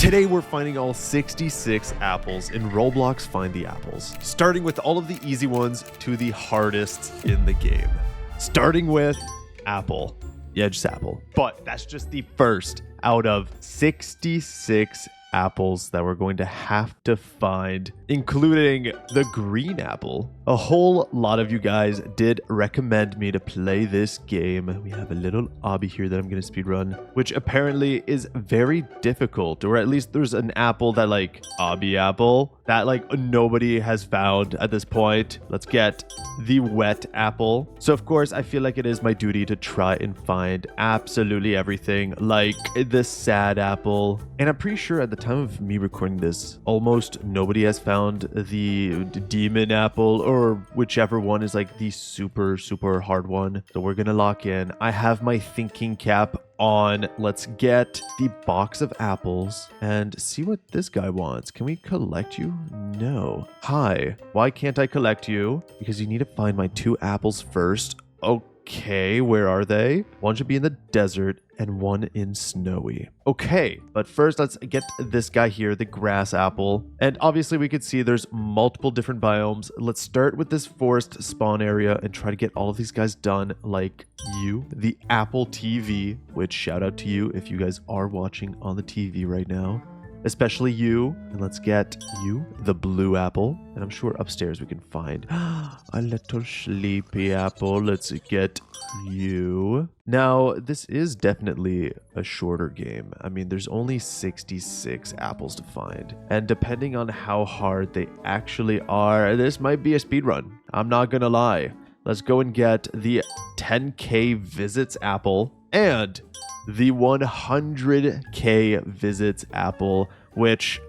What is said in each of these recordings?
Today we're finding all 66 apples in Roblox Find the Apples, starting with all of the easy ones to the hardest in the game. Starting with apple. Yeah, just apple. But that's just the first out of 66 apples that we're going to have to find, including the green apple. A whole lot of you guys did recommend me to play this game. We have a little obby here that I'm going to speedrun, which apparently is very difficult, or at least there's an apple that like obby apple that like nobody has found at this point. Let's get the wet apple. So of course I feel like it is my duty to try and find absolutely everything, like the sad apple. And I'm pretty sure at the time of me recording this, almost nobody has found the demon apple, or whichever one is like the super hard one. So we're gonna lock in. I have my thinking cap on. Let's get the box of apples and see what this guy wants. Can we collect you? No. Hi. Why can't I collect you? Because you need to find my 2 apples first. Okay, where are they? One should be in the desert and one in snowy. Okay, but first let's get this guy here, the grass apple. And obviously we could see there's multiple different biomes. Let's start with this forest spawn area and try to get all of these guys done, like you, the Apple TV, which shout out to you if you guys are watching on the TV right now. Especially you. And let's get you, the blue apple. And I'm sure upstairs we can find a little sleepy apple. Let's get you. Now, this is definitely a shorter game. I mean, there's only 66 apples to find. And depending on how hard they actually are, this might be a speedrun. I'm not gonna lie. Let's go and get the 10K visits apple and the 100K visits apple, which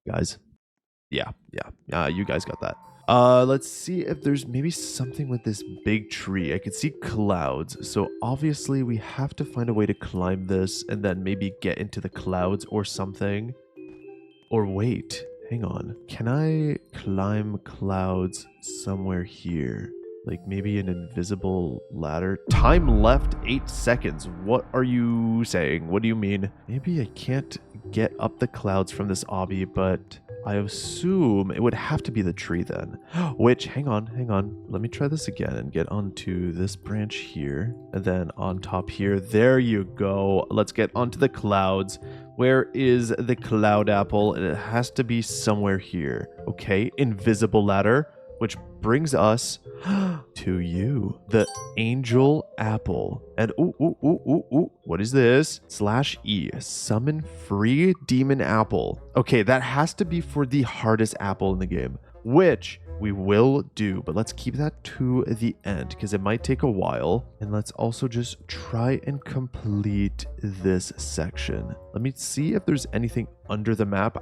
guys, yeah, you guys got that. Let's see if there's maybe something with this big tree. I could see clouds, so obviously we have to find a way to climb this and then maybe get into the clouds or something. Or wait, hang on, can I climb clouds somewhere here? Like maybe an invisible ladder. Time left 8 seconds. What are you saying? What do you mean? Maybe I can't get up the clouds from this obby, but I assume it would have to be the tree then. Which, hang on. Let me try this again and get onto this branch here. And then on top here. There you go. Let's get onto the clouds. Where is the cloud apple? It has to be somewhere here. Okay, invisible ladder. Which brings us to you, the angel apple. And what is this? /E, summon free demon apple. Okay, that has to be for the hardest apple in the game, which we will do, but let's keep that to the end because it might take a while. And let's also just try and complete this section. Let me see if there's anything under the map.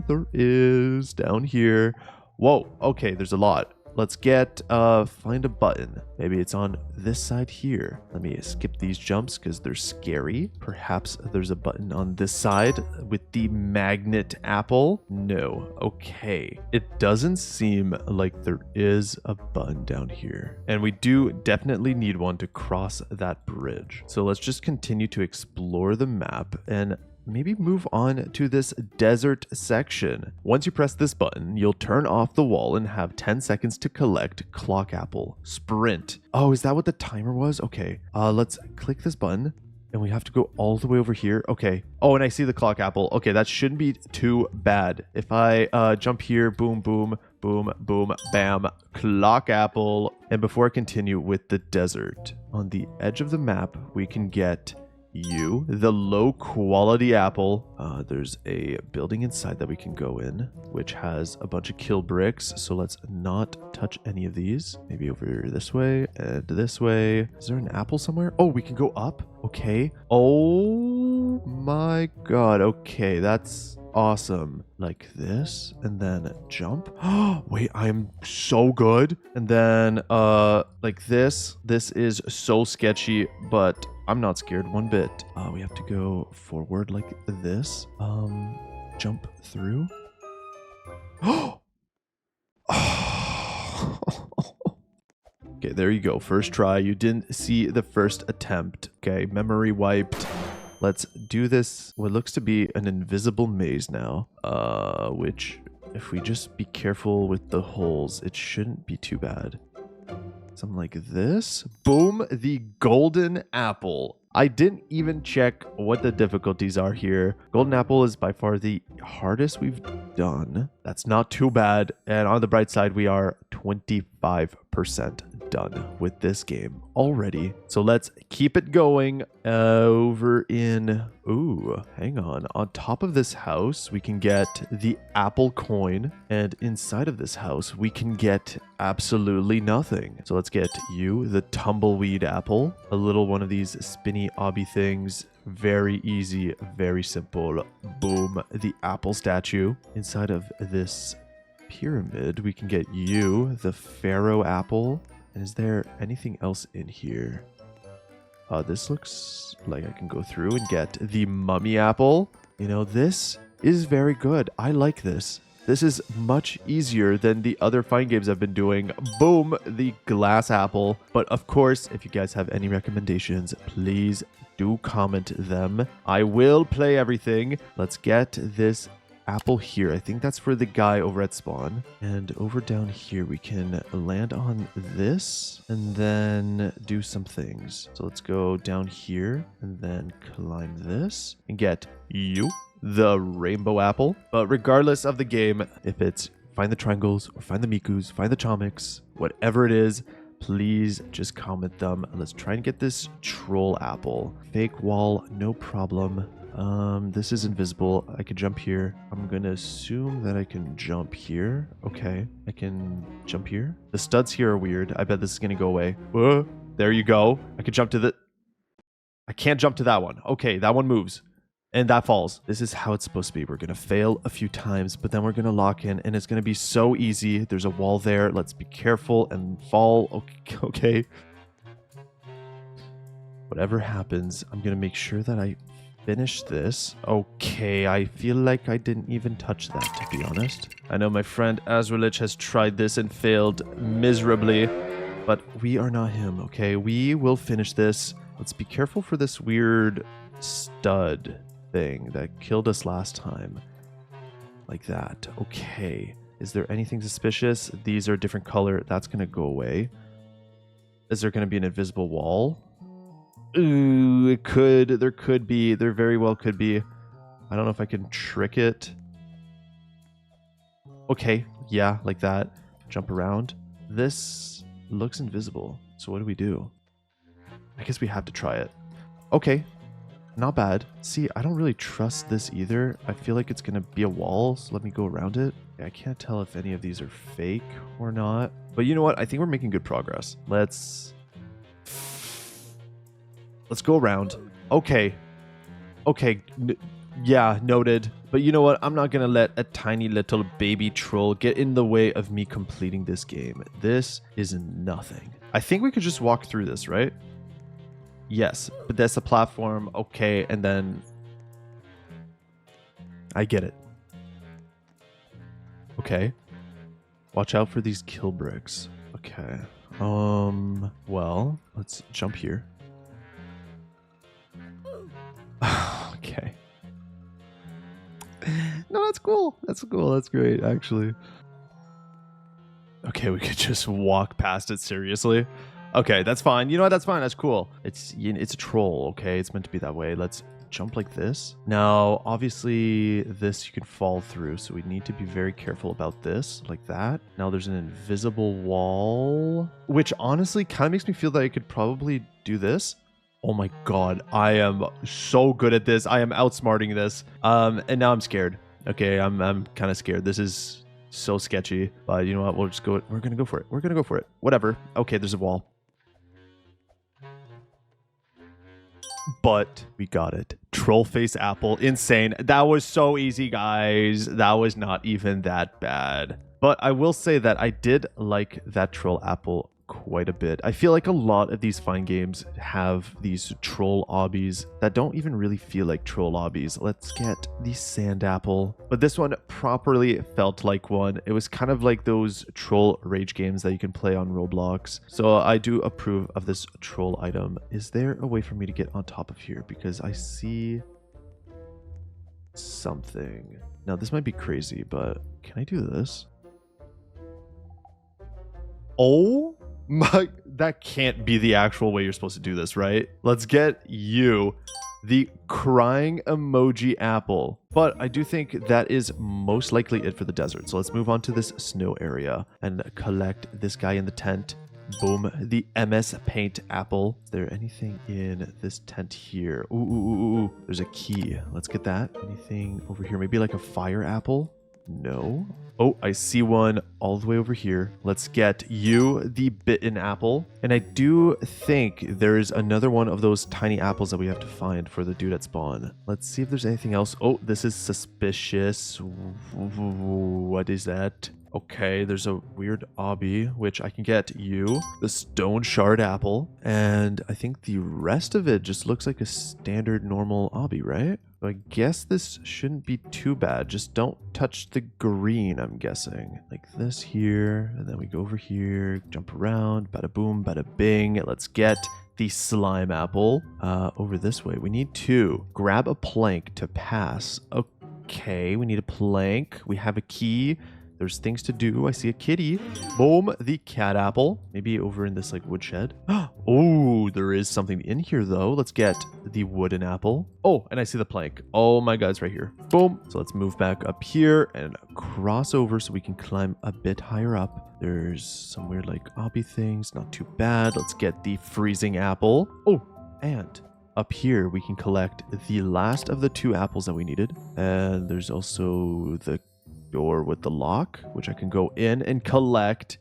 There is down here. Whoa, okay, there's a lot. Let's get, find a button. Maybe it's on this side here. Let me skip these jumps because they're scary. Perhaps there's a button on this side with the magnet apple. No, okay. It doesn't seem like there is a button down here. And we do definitely need one to cross that bridge. So let's just continue to explore the map and maybe move on to this desert section. Once you press this button, you'll turn off the wall and have 10 seconds to collect clock apple. Sprint. Oh, is that what the timer was? Okay, let's click this button and we have to go all the way over here. Okay. Oh, and I see the clock apple. Okay, that shouldn't be too bad. If I jump here, boom, boom, boom, boom, bam, clock apple. And before I continue with the desert, on the edge of the map, we can get you, the low quality apple. There's a building inside that we can go in, which has a bunch of kill bricks. So let's not touch any of these. Maybe over this way and this way. Is there an apple somewhere? Oh, we can go up. Okay. Oh my God. Okay, that's awesome. Like this, and then jump. Oh, wait, I'm so good. And then like this. This is so sketchy, but I'm not scared one bit. We have to go forward like this. Jump through. Oh. Okay, there you go. First try. You didn't see the first attempt. Okay, memory wiped. let's do this. What looks to be an invisible maze now. Which, if we just be careful with the holes, it shouldn't be too bad. Something like this. Boom, the golden apple. I didn't even check what the difficulties are here. Golden apple is by far the hardest we've done. That's not too bad. And on the bright side, we are 25% done with this game already. So let's keep it going over in... Ooh, hang on. On top of this house, we can get the apple coin. And inside of this house, we can get absolutely nothing. So let's get you, the tumbleweed apple. A little one of these spinny obby things. Very easy, very simple. Boom, the apple statue. Inside of this pyramid, we can get you, the pharaoh apple. And is there anything else in here? This looks like I can go through and get the mummy apple. You know, this is very good. I like this. This is much easier than the other Find games I've been doing. Boom, the glass apple. But of course, if you guys have any recommendations, please do comment them. I will play everything. Let's get this apple here. I think that's for the guy over at spawn. And over down here, we can land on this and then do some things. So let's go down here and then climb this and get you, the rainbow apple. But regardless of the game, if it's find the triangles or find the mikus, find the chomics, whatever it is, please just comment them. Let's try and get this troll apple. Fake wall, no problem. This is invisible. I could jump here. I'm gonna assume that I can jump here. Okay, I can jump here. The studs here are weird. I bet this is gonna go away. There you go. I could jump to the... I can't jump to that one. Okay, that one moves. And that falls. This is how it's supposed to be. We're gonna fail a few times, but then we're gonna lock in, and it's gonna be so easy. There's a wall there. Let's be careful and fall. Okay. Whatever happens, I'm gonna make sure that I finish this. Okay, I feel like I didn't even touch that, to be honest. I know my friend Azralich has tried this and failed miserably, but we are not him, okay? We will finish this. Let's be careful for this weird stud thing that killed us last time. Like that. Okay. Is there anything suspicious? These are a different color. That's going to go away. Is there going to be an invisible wall? Ooh, it could. There could be. There very well could be. I don't know if I can trick it. Okay. Yeah, like that. Jump around. This looks invisible. So what do we do? I guess we have to try it. Okay. Not bad. See, I don't really trust this either. I feel like it's going to be a wall, so let me go around it. I can't tell if any of these are fake or not. But you know what? I think we're making good progress. Let's go around. Okay. Okay. Yeah, noted. But you know what? I'm not going to let a tiny little baby troll get in the way of me completing this game. This is nothing. I think we could just walk through this, right? Yes, but that's a platform. Okay, and then I get it. Okay. Watch out for these kill bricks. Okay. Well, let's jump here. Okay. No, that's cool. That's cool. That's great, actually. Okay, we could just walk past it seriously. Okay, that's fine. You know what? That's fine. That's cool. It's a troll, okay? It's meant to be that way. Let's jump like this. Now, obviously, this you can fall through, so we need to be very careful about this, like that. Now, there's an invisible wall, which honestly kind of makes me feel that I could probably do this. Oh my god, I am so good at this. I am outsmarting this. And now I'm scared. Okay, I'm kind of scared. This is so sketchy. But you know what? We'll just go. We're gonna go for it. We're gonna go for it. Whatever. Okay, there's a wall. But we got it. Troll face apple. Insane. That was so easy, guys. That was not even that bad. But I will say that I did like that troll apple quite a bit. I feel like a lot of these Find games have these troll obbies that don't even really feel like troll obbies. Let's get the sand apple. But this one properly felt like one. It was kind of like those troll rage games that you can play on Roblox. So I do approve of this troll item. Is there a way for me to get on top of here? Because I see something. Now this might be crazy, but can I do this? Oh my, that can't be the actual way you're supposed to do this, right? Let's get you the crying emoji apple. But I do think that is most likely it for the desert. So let's move on to this snow area and collect this guy in the tent. Boom, the MS Paint apple. Is there anything in this tent here? Ooh. There's a key. Let's get that. Anything over here? Maybe like a fire apple? No. Oh, I see one all the way over here. Let's get you the bitten apple. And I do think there's another one of those tiny apples that we have to find for the dude at spawn. Let's see if there's anything else. Oh, this is suspicious. What is that? Okay, there's a weird obby, which I can get you, the stone shard apple, and I think the rest of it just looks like a standard normal obby, right? So I guess this shouldn't be too bad. Just don't touch the green, I'm guessing. Like this here, and then we go over here, jump around, bada boom, bada bing. Let's get the slime apple over this way. We need to grab a plank to pass. Okay, we need a plank. We have a key. There's things to do. I see a kitty. Boom, the cat apple. Maybe over in this like woodshed. Oh, there is something in here though. Let's get the wooden apple. Oh, and I see the plank. Oh my god, it's right here. Boom. So let's move back up here and cross over so we can climb a bit higher up. There's some weird like obby things. Not too bad. Let's get the freezing apple. Oh, and up here we can collect the last of the 2 apples that we needed. And there's also the door with the lock, which I can go in and collect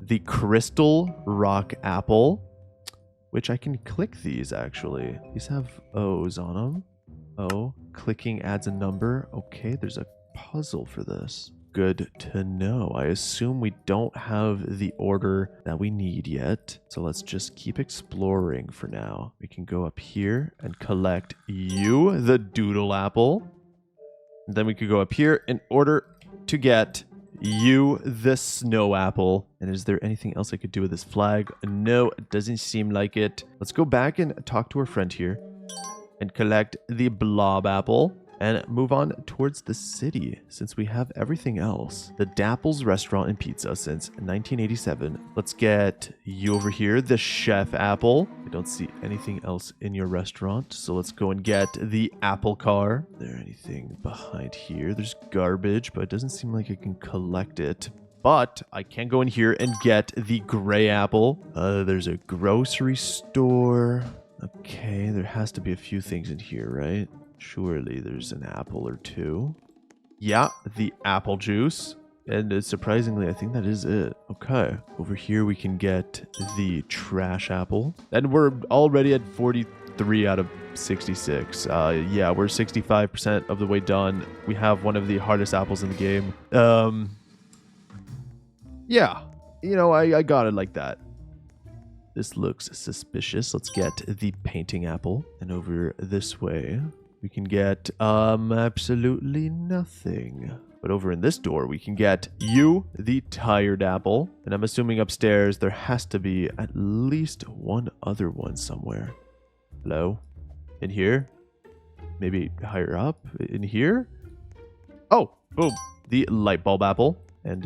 the crystal rock apple, which I can click these actually. These have O's on them. Oh, clicking adds a number. Okay, there's a puzzle for this. Good to know. I assume we don't have the order that we need yet. So let's just keep exploring for now. We can go up here and collect you, the doodle apple. And then we could go up here in order to get you the snow apple. And is there anything else I could do with this flag? No, it doesn't seem like it. Let's go back and talk to our friend here and collect the blob apple and move on towards the city since we have everything else. The Dapples restaurant and pizza since 1987. Let's get you over here, the chef apple. I don't see anything else in your restaurant, so let's go and get the apple car. Is there anything behind here? There's garbage, but it doesn't seem like I can collect it. But I can go in here and get the gray apple. There's a grocery store. Okay, there has to be a few things in here, right? Surely there's an apple or 2. Yeah, the apple juice. And surprisingly, I think that is it. Okay. Over here, we can get the trash apple. And we're already at 43 out of 66. Yeah, we're 65% of the way done. We have one of the hardest apples in the game. Yeah. You know, I got it like that. This looks suspicious. Let's get the painting apple. And over this way, we can get absolutely nothing. But over in this door, we can get you, the tired apple. And I'm assuming upstairs there has to be at least one other one somewhere. Hello? In here? Maybe higher up? In here? Oh, boom. The light bulb apple. And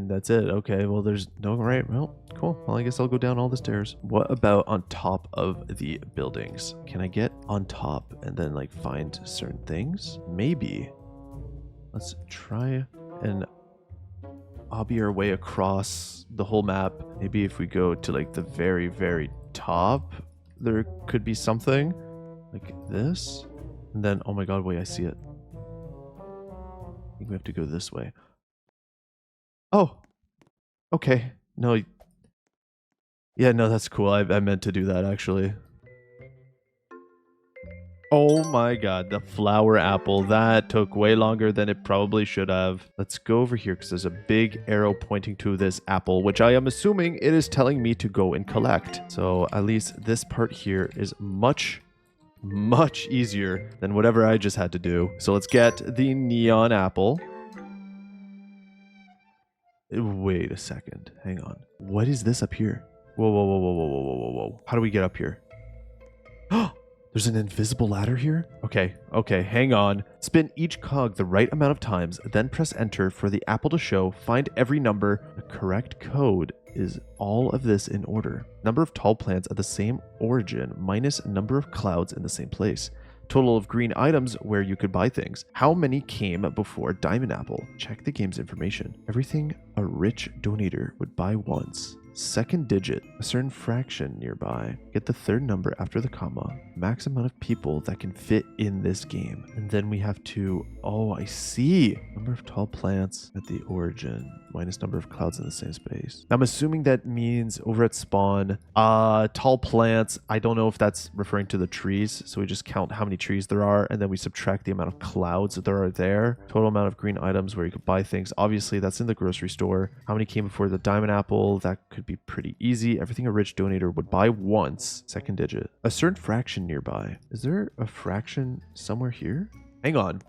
that's it. Okay, well, there's no right. Well, cool. Well, I guess I'll go down all the stairs. What about on top of the buildings? Can I get on top and then like find certain things? Maybe. Let's try and obby our way across the whole map. Maybe if we go to like the very, very top, there could be something like this. And then, oh my god, wait, I see it. I think we have to go this way. Oh, okay. No. Yeah, no, that's cool. I meant to do that, actually. Oh my god, the flower apple. That took way longer than it probably should have. Let's go over here because there's a big arrow pointing to this apple, which I am assuming it is telling me to go and collect. So at least this part here is much easier than whatever I just had to do. So let's get the neon apple. Wait a second. Hang on. What is this up here? Whoa, whoa, whoa, whoa, whoa, whoa, whoa, whoa. How do we get up here? There's an invisible ladder here? Okay, hang on. Spin each cog the right amount of times, then press enter for the apple to show. Find every number. The correct code is all of this in order. Number of tall plants at the same origin minus number of clouds in the same place. Total of green items where you could buy things. How many came before Diamond Apple? Check the game's information. Everything a rich donator would buy once. Second digit, a certain fraction nearby. Get the third number after the comma. Max amount of people that can fit in this game. And then we have to, oh, I see. Number of tall plants at the origin minus number of clouds in the same space. I'm assuming that means over at spawn, tall plants. I don't know if that's referring to the trees. So we just count how many trees there are and then we subtract the amount of clouds that there are there. Total amount of green items where you could buy things. Obviously that's in the grocery store. How many came before the Diamond Apple? That could be pretty easy. Everything a rich donator would buy once. Second digit. A certain fraction nearby. Is there a fraction somewhere here? Hang on.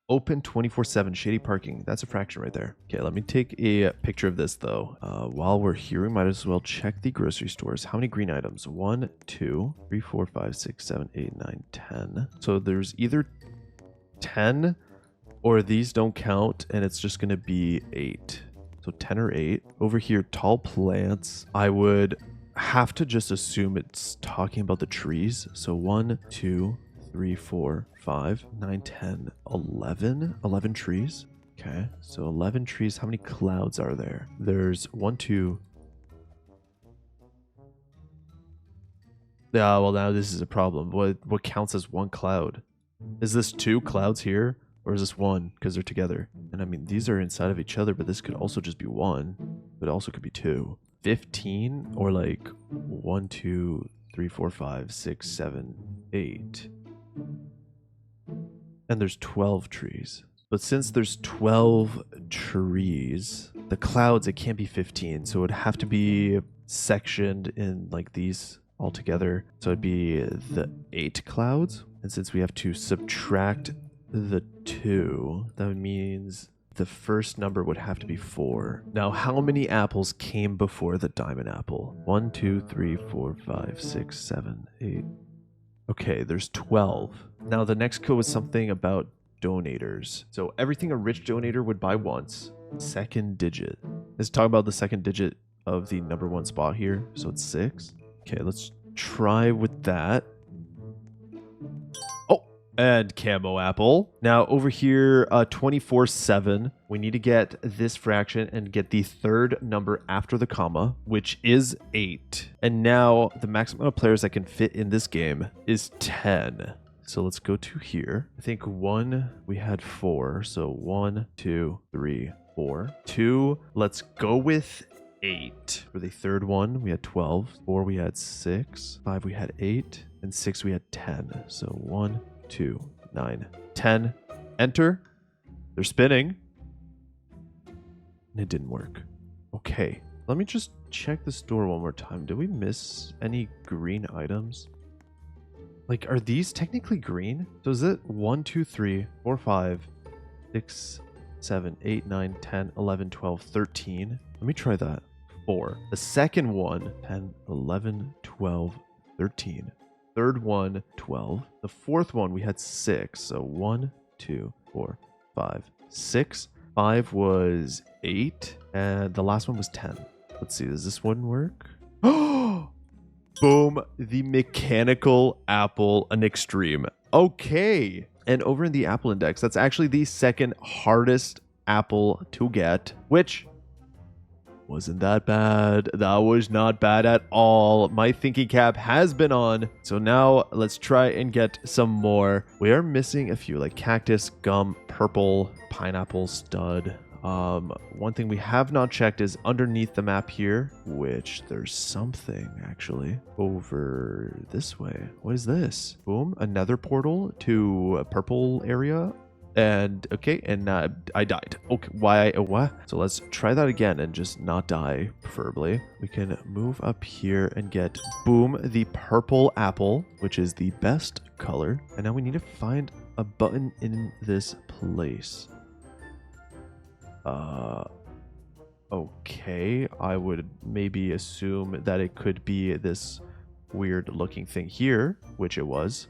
Open 24/7 shady parking. That's a fraction right there. Okay, let me take a picture of this though. While we're here, we might as well check the grocery stores. How many green items? 1, 2, 3, 4, 5, 6, 7, 8, 9, 10. So there's either 10 or these don't count and it's just gonna be 8. So 10 or 8. Over here, tall plants. I would have to just assume it's talking about the trees. So 1, 2, 3, 4, 5, 9, 10, 11. 11 trees. Okay, so 11 trees. How many clouds are there? There's 1, 2. Yeah, well now this is a problem. What counts as one cloud? Is this 2 clouds here? Or is this 1? Because they're together. And I mean, these are inside of each other, but this could also just be 1. But it also could be 2. 15? Or like 1, 2, 3, 4, 5, 6, 7, 8. And there's 12 trees. But since there's 12 trees, the clouds, it can't be 15. So it would have to be sectioned in like these all together. So it'd be the 8 clouds. And since we have to subtract the 2, that means the first number would have to be 4. Now, how many apples came before the Diamond Apple? 1, 2, 3, 4, 5, 6, 7, 8. Okay, there's 12. Now, the next code was something about donators. So everything a rich donator would buy once. Second digit. Let's talk about the second digit of the number 1 spot here. So it's 6. Okay, let's try with that. And camo apple. Now over here, 24/7, we need to get this fraction and get the third number after the comma, which is 8. And now the maximum amount of players that can fit in this game is 10. So let's go to here. I think 1, we had 4. So 1, 2, 3, 4. 2, let's go with 8. For the third one, we had 12. 4, we had 6. 5, we had 8. And 6, we had 10. So 1, 2, 9, 10. Enter. They're spinning. And it didn't work. Okay. Let me just check the store one more time. Did we miss any green items? Like, are these technically green? So is it 1, 2, 3, 4, 5, 6, 7, 8, 9, 10, 11, 12, 13. Let me try that. 4. The second one, 10, 11, 12, 13. Third one, 12. The fourth one, we had 6. So 1, 2, 4, 5, 6. 5 was 8. And the last one was 10. Let's see. Does this one work? Boom. The mechanical apple, an extreme. Okay. And over in the apple index, that's actually the second hardest apple to get, which wasn't that bad. That was not bad at all. My thinking cap has been on. So now let's try and get some more. We are missing a few like cactus, gum, purple, pineapple, stud. One thing we have not checked is underneath the map here, which there's something actually over this way. What is this? Boom, another portal to a purple area. And okay, and I died. Okay, why? What? So let's try that again and just not die, preferably. We can move up here and get, boom, the purple apple, which is the best color. And now we need to find a button in this place. Okay, I would maybe assume that it could be this weird looking thing here, which it was.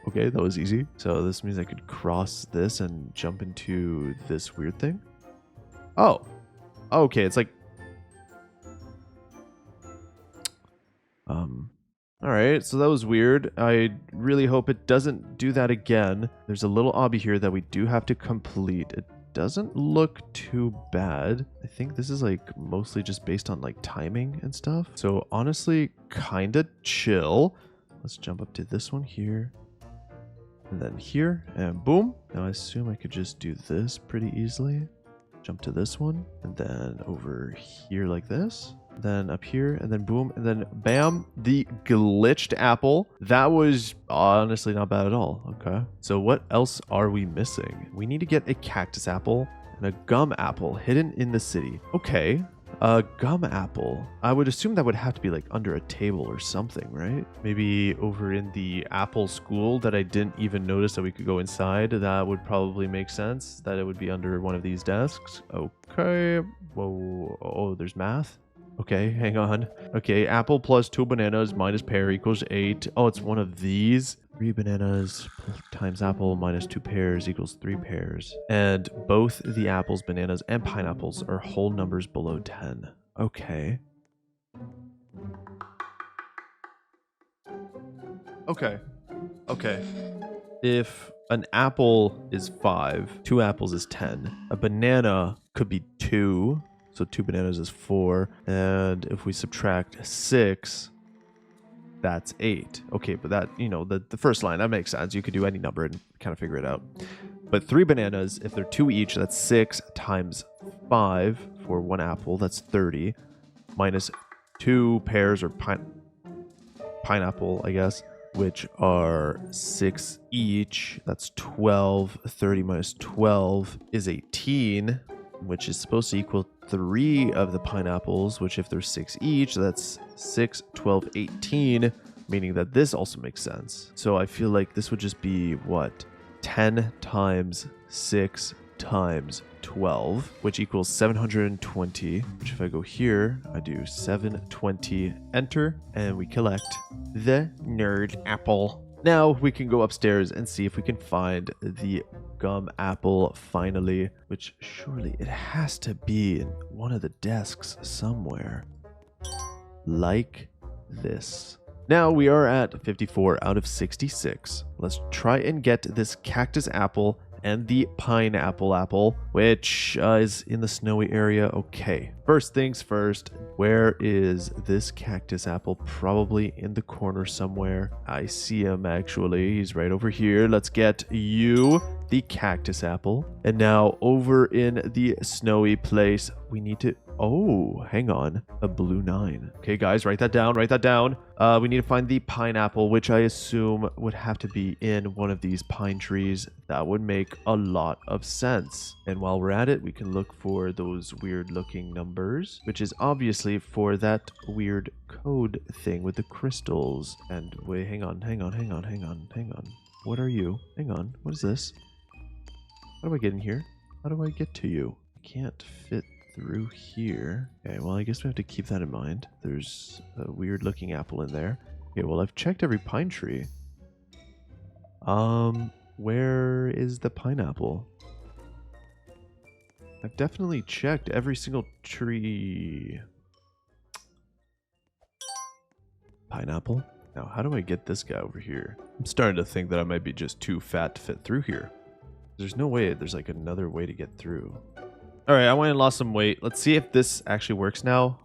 Okay, that was easy. So this means I could cross this and jump into this weird thing. Oh, okay, it's like, all right, so that was weird. I really hope it doesn't do that again. There's a little obby here that we do have to complete. It doesn't look too bad. I think this is like mostly just based on like timing and stuff. So honestly, kind of chill. Let's jump up to this one here. And then here, and boom. Now I assume I could just do this pretty easily. Jump to this one, and then over here like this. Then up here, and then boom, and then bam, the glitched apple. That was honestly not bad at all. Okay. So what else are we missing? We need to get a cactus apple and a gum apple hidden in the city. Okay. A gum apple. I would assume that would have to be like under a table or something, right? Maybe over in the apple school that I didn't even notice that we could go inside. That would probably make sense, that it would be under one of these desks. Okay. Whoa. Oh, there's math. Okay, hang on. Okay, apple plus 2 bananas minus pear equals 8. Oh, it's one of these. 3 bananas times apple minus 2 pears equals 3 pears. And both the apples, bananas, and pineapples are whole numbers below 10. Okay. Okay. Okay. If an apple is 5, 2 apples is 10. A banana could be 2. So 2 bananas is 4. And if we subtract 6, that's 8. Okay, but that, you know, the first line, that makes sense. You could do any number and kind of figure it out. But 3 bananas, if they're 2 each, that's 6 times 5 for 1 apple. That's 30. Minus 2 pears or pineapple, I guess, which are 6 each. That's 12. 30 minus 12 is 18. Which is supposed to equal 3 of the pineapples, which if there's 6 each, that's 6, 12, 18, meaning that this also makes sense. So I feel like this would just be, what, 10 times 6 times 12, which equals 720, which if I go here, I do 720, enter, and we collect the nerd apple. Now we can go upstairs and see if we can find the gum apple finally, which surely it has to be in one of the desks somewhere. Like this. Now we are at 54 out of 66. Let's try and get this cactus apple and the pineapple apple, which is in the snowy area. Okay, first things first, where is this cactus apple? Probably in the corner somewhere. I see him actually. He's right over here. Let's get you, the cactus apple. And now over in the snowy place, we need to... Oh, hang on. A blue 9. Okay, guys, write that down. Write that down. We need to find the pineapple, which I assume would have to be in one of these pine trees. That would make a lot of sense. And while we're at it, we can look for those weird looking numbers, which is obviously for that weird code thing with the crystals. And wait, hang on. What are you? Hang on. What is this? How do I get in here? How do I get to you? I can't fit through here. Okay, well, I guess we have to keep that in mind. There's a weird looking apple in there. Okay, well, I've checked every pine tree. Where is the pineapple? I've definitely checked every single tree. Pineapple? Now, how do I get this guy over here? I'm starting to think that I might be just too fat to fit through here. There's no way there's like another way to get through. All right, I went and lost some weight. Let's see if this actually works now.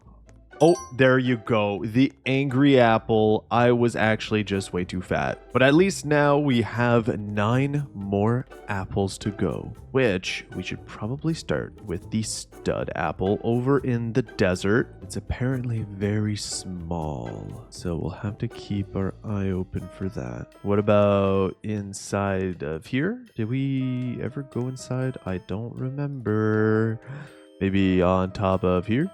Oh, there you go. The angry apple. I was actually just way too fat. But at least now we have 9 more apples to go, which we should probably start with the stud apple over in the desert. It's apparently very small, so we'll have to keep our eye open for that. What about inside of here? Did we ever go inside? I don't remember. Maybe on top of here?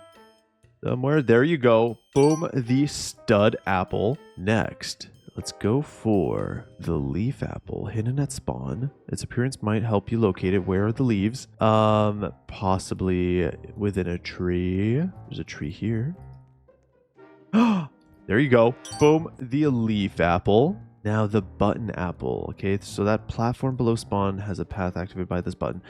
Somewhere. There you go. Boom, the stud apple. Next, let's go for the leaf apple hidden at spawn. Its appearance might help you locate it. Where are the leaves? Possibly within a tree. There's a tree here. There you go. Boom, the leaf apple. Now the button apple. Okay, so that platform below spawn has a path activated by this button.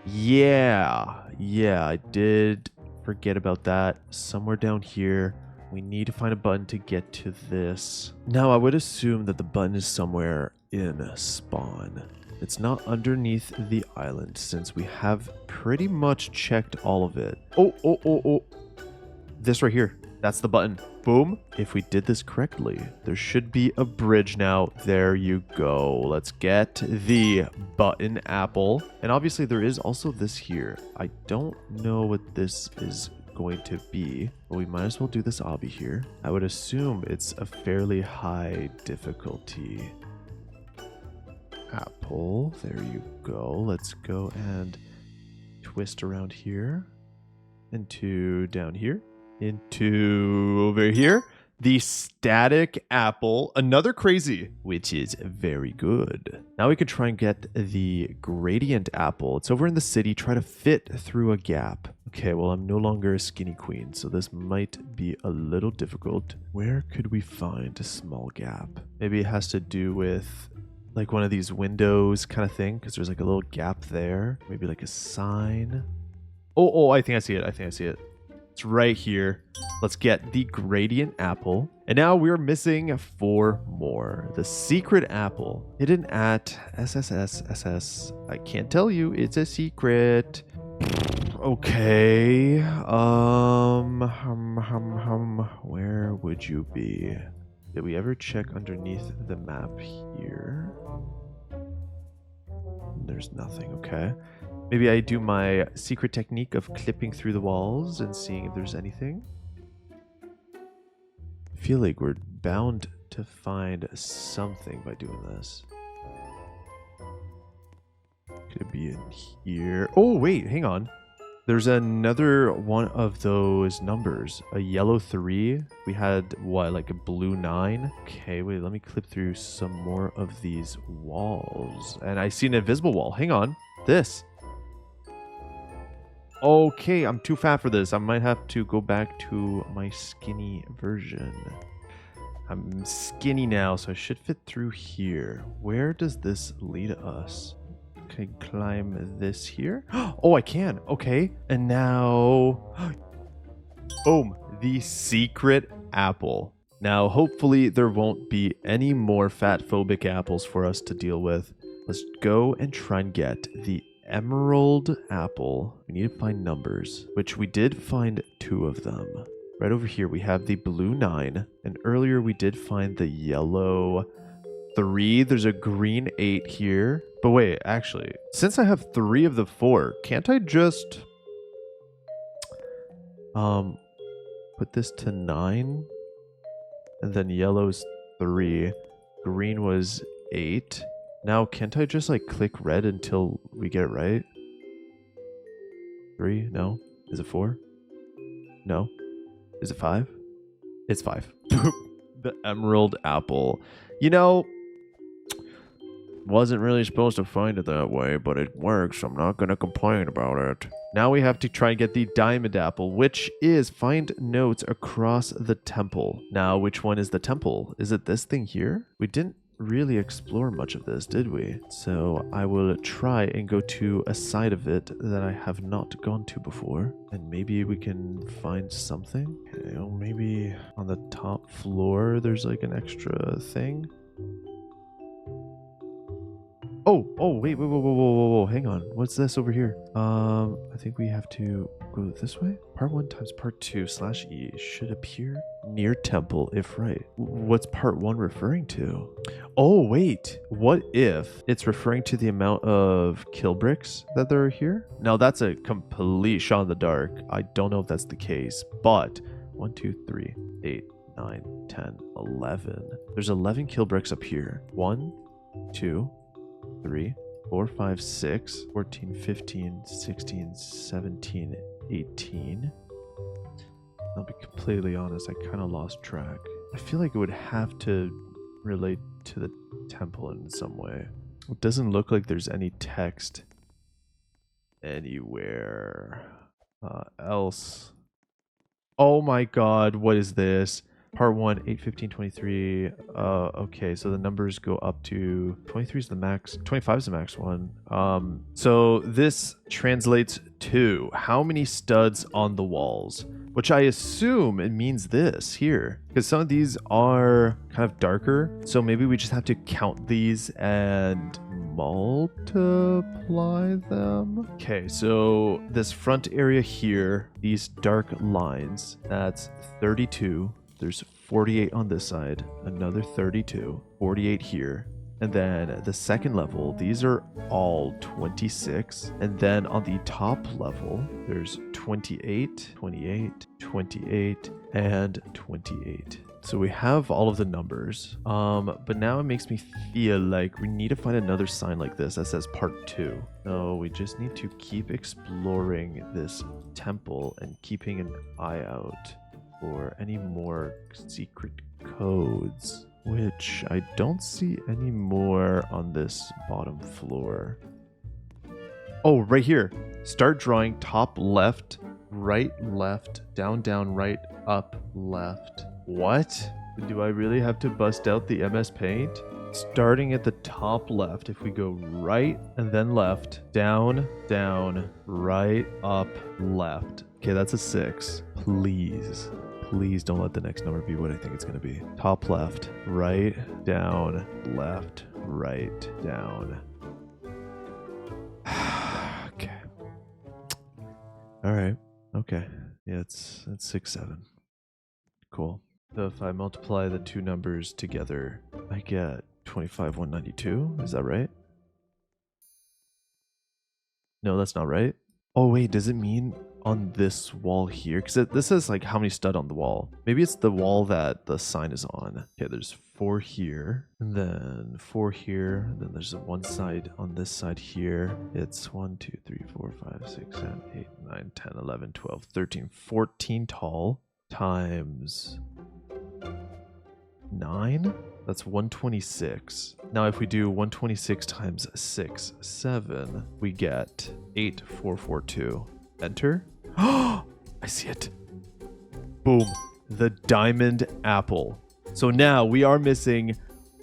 Yeah, I did forget about that. Somewhere down here, we need to find a button to get to this. Now, I would assume that the button is somewhere in spawn. It's not underneath the island, since we have pretty much checked all of it. Oh. This right here. That's the button. Boom. If we did this correctly, there should be a bridge now. There you go. Let's get the button apple. And obviously there is also this here. I don't know what this is going to be, but we might as well do this obby here. I would assume it's a fairly high difficulty. Apple. There you go. Let's go and twist around here. Into down here. Into over here. The static apple. Another crazy, which is very good. Now we can try and get the gradient apple. It's over in the city. Try to fit through a gap. Okay, well, I'm no longer a skinny queen, so this might be a little difficult. Where could we find a small gap? Maybe it has to do with like one of these windows kind of thing, because there's like a little gap there. Maybe like a sign. Oh, I think I see it. It's right here. Let's get the gradient apple. And now we're missing 4 more. The secret apple. Hidden at SSSSS. I can't tell you. It's a secret. Okay. Where would you be? Did we ever check underneath the map here? There's nothing. Okay. Maybe I do my secret technique of clipping through the walls and seeing if there's anything. I feel like we're bound to find something by doing this. Could it be in here? Oh, wait, hang on. There's another one of those numbers. A yellow 3. We had, what, like a blue 9? Okay, wait, let me clip through some more of these walls. And I see an invisible wall. Hang on. This. Okay, I'm too fat for this. I might have to go back to my skinny version. I'm skinny now, so I should fit through here. Where does this lead us? Can I climb this here? Oh, I can. Okay. And now... boom. The secret apple. Now, hopefully, there won't be any more fat-phobic apples for us to deal with. Let's go and try and get the emerald apple. We need to find numbers, which we did find 2 of them. Right over here, we have the blue 9. And earlier, we did find the yellow 3. There's a green 8 here. But wait, actually, since I have 3 of the 4, can't I just put this to 9? And then yellow's 3. Green was 8. Now, can't I just like click red until we get it right? 3? No. Is it 4? No. Is it 5? It's 5. The emerald apple. You know, wasn't really supposed to find it that way, but it works, so I'm not going to complain about it. Now we have to try and get the diamond apple, which is find notes across the temple. Now, which one is the temple? Is it this thing here? We didn't really explore much of this, did we? So I will try and go to a side of it that I have not gone to before, and maybe we can find something. Okay, well, maybe on the top floor there's like an extra thing. Oh, wait, whoa, hang on. What's this over here? I think we have to go this way. Part 1 times part 2 / E should appear near temple if right. What's part 1 referring to? Oh, wait. What if it's referring to the amount of kill bricks that there are here? Now, that's a complete shot in the dark. I don't know if that's the case, but 1, 2, 3, 8, 9, 10, 11. There's 11 kill bricks up here. 1, 2, 3, 4, 5, 6, 14, 15, 16, 17, 18. I'll be completely honest, I kind of lost track. I feel like it would have to relate to the temple in some way. It doesn't look like there's any text anywhere else. Oh my god, what is this? Part 1, 8, 15, 23. Okay, so the numbers go up to 23 is the max, 25 is the max one. So this translates to how many studs on the walls, which I assume it means this here, because some of these are kind of darker. So maybe we just have to count these and multiply them. Okay, so this front area here, these dark lines, that's 32. There's 48 on this side, another 32, 48 here. And then the second level, these are all 26. And then on the top level, there's 28, 28, 28, and 28. So we have all of the numbers. But now it makes me feel like we need to find another sign like this that says part 2. No, we just need to keep exploring this temple and keeping an eye out for any more secret codes, which I don't see any more on this bottom floor. Oh, right here. Start drawing top left, right left, down down right, up left. What? Do I really have to bust out the MS Paint? Starting at the top left, if we go right and then left, down, down, right, up, left. Okay, that's a 6. Please. Please don't let the next number be what I think it's going to be. Top left, right, down, left, right, down. Okay. All right. Okay. Yeah, it's 6, 7. Cool. So if I multiply the two numbers together, I get 25, 192. Is that right? No, that's not right. Oh, wait, does it mean on this wall here? Because this says like how many stud on the wall. Maybe it's the wall that the sign is on. Okay, there's 4 here, and then 4 here, and then there's one side on this side here. It's 1, 2, 3, 4, 5, 6, 7, 8, 9, 10, 11, 12, 13, 14 tall times 9. That's 126. Now, if we do 126 times 6, 7, we get 8442. Enter. Oh, I see it. Boom. The diamond apple. So now we are missing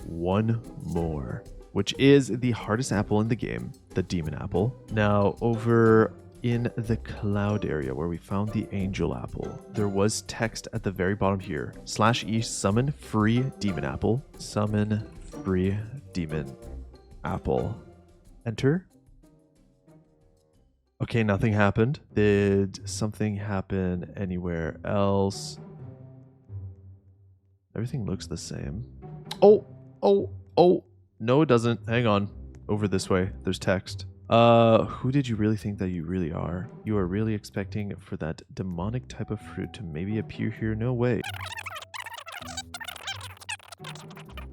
one more, which is the hardest apple in the game, the demon apple. Now, over in the cloud area where we found the angel apple, there was text at the very bottom here. /E summon free demon apple. Summon free demon apple. Enter. Okay, nothing happened. Did something happen anywhere else? Everything looks the same. Oh. No, it doesn't. Hang on. Over this way. There's text. Who did you really think that you really are? You are really expecting for that demonic type of fruit to maybe appear here? No way.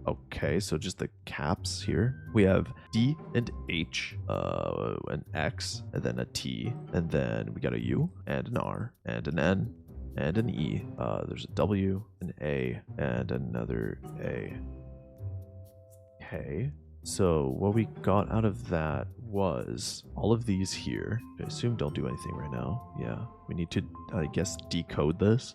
Okay, so just the caps here. We have D and H, an X, and then a T, and then we got a U, and an R, and an N, and an E. There's a W, an A, and another A. Okay. So what we got out of that was all of these here. I assume don't do anything right now. Yeah, we need to, I guess, decode this.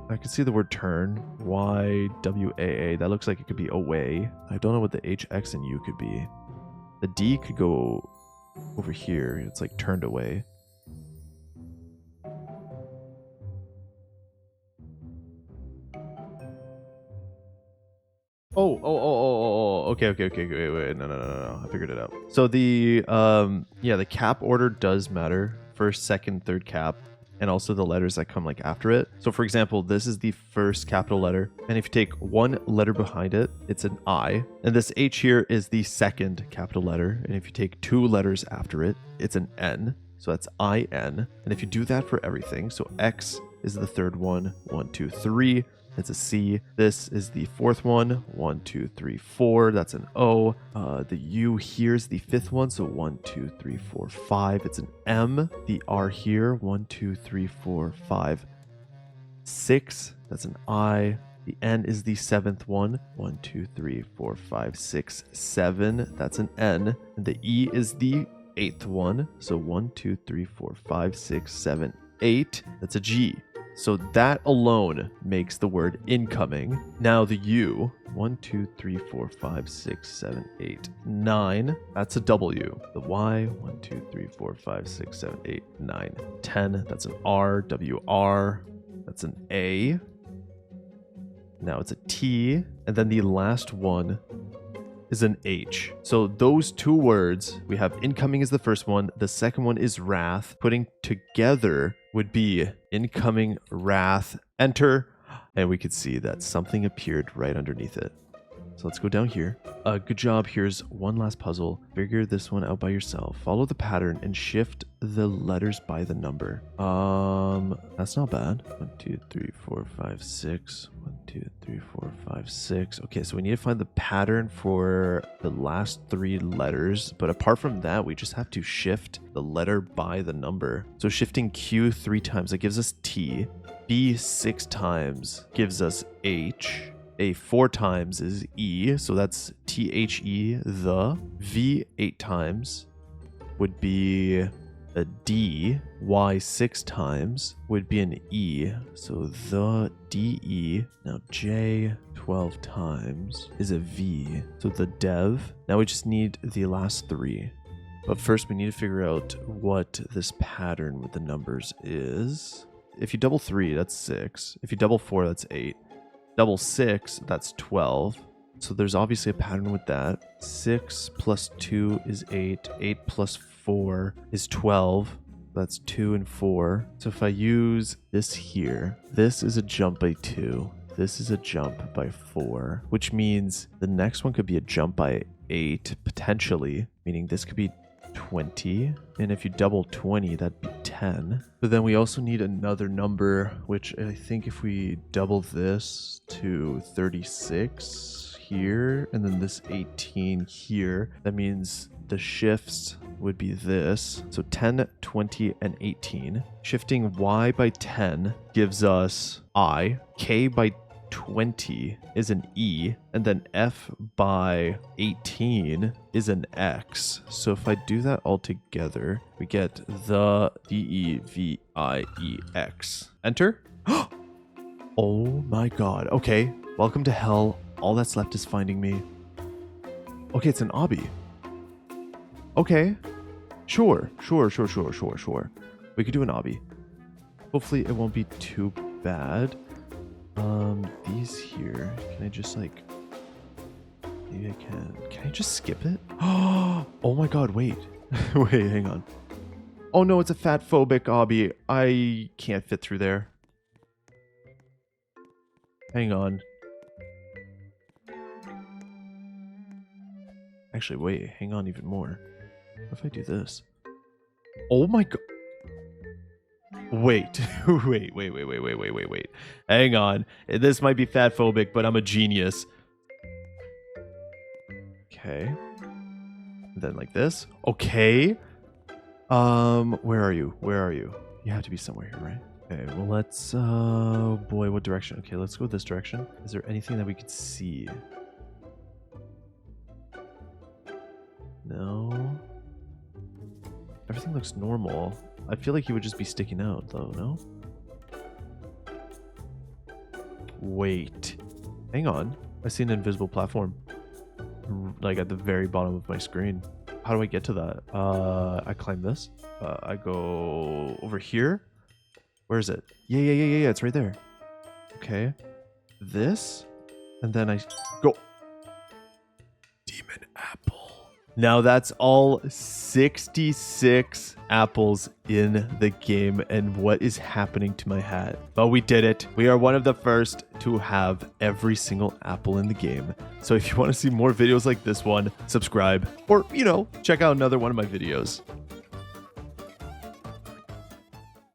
I can see the word turn. YWAA. That looks like it could be away. I don't know what the H, X, and U could be. The D could go over here. It's like turned away. Oh, okay. Wait. No. I figured it out. So the the cap order does matter. First, second, third cap, and also the letters that come like after it. So for example, this is the first capital letter, and if you take one letter behind it, it's an I, and this H here is the second capital letter, and if you take two letters after it, it's an N. So that's IN, and if you do that for everything, so X is the third one, 1, 2, 3. It's a C. This is the fourth one. 1, 2, 3, 4. That's an O. The U here is the fifth one. So 1, 2, 3, 4, 5. It's an M. The R here. 1, 2, 3, 4, 5, 6. That's an I. The N is the seventh one. 1, 2, 3, 4, 5, 6, 7. That's an N. And the E is the eighth one. So 1, 2, 3, 4, 5, 6, 7, 8. That's a G. So that alone makes the word incoming. Now the U, 1, 2, 3, 4, 5, 6, 7, 8, 9. That's a W. The Y, 1, 2, 3, 4, 5, 6, 7, 8, 9, 10. That's an R, WR. That's an A. Now it's a T. And then the last one is an H. So those two words, we have incoming is the first one. The second one is wrath. Putting together would be incoming, wrath, enter. And we could see that something appeared right underneath it. So let's go down here. Good job. Here's one last puzzle. Figure this one out by yourself. Follow the pattern and shift the letters by the number. That's not bad. 1, 2, 3, 4, 5, 6. 1, 2, 3, 4, 5, 6. Okay, so we need to find the pattern for the last three letters. But apart from that, we just have to shift the letter by the number. So shifting Q 3 times, that gives us T. B 6 times gives us H. A 4 times is E, so that's THE, the. V 8 times would be a D. Y 6 times would be an E, so the DE. Now J 12 times is a V, so the dev. Now we just need the last three. But first we need to figure out what this pattern with the numbers is. If you double 3, that's 6. If you double 4, that's 8. Double 6, that's 12. So there's obviously a pattern with that. 6 plus 2 is 8. 8 plus 4 is 12. That's 2 and 4. So if I use this here, this is a jump by 2. This is a jump by 4, which means the next one could be a jump by 8, potentially, meaning this could be 20. And if you double 20, that'd be 10. But then we also need another number, which I think if we double this to 36 here, and then this 18 here, that means the shifts would be this. So 10, 20, and 18. Shifting Y by 10 gives us I. K by 20 is an E, and then F by 18 is an X. So if I do that all together, we get the DEVIEX. Enter. Oh my god. Okay, welcome to hell. All that's left is finding me. Okay, it's an obby. Okay, sure. We could do an obby. Hopefully it won't be too bad. These here, can I just like, maybe I can I just skip it? Oh my god, wait. Wait, hang on. Oh no, it's a fat phobic obby. I can't fit through there. Hang on. Actually, wait, hang on even more. What if I do this? Oh my god. Wait. Wait. Hang on. This might be fat phobic, but I'm a genius. Okay. And then like this. Okay. Where are you? You have to be somewhere here, right? Okay, well let's oh boy, what direction? Okay, let's go this direction. Is there anything that we could see? No. Everything looks normal. I feel like he would just be sticking out though, no? Wait. Hang on. I see an invisible platform. Like at the very bottom of my screen. How do I get to that? I climb this. I go over here. Where is it? Yeah, it's right there. Okay. This. And then I go. apple. Now that's all 66 apples in the game, and what is happening to my hat? But we did it. We are one of the first to have every single apple in the game. So if you want to see more videos like this one, subscribe or, check out another one of my videos.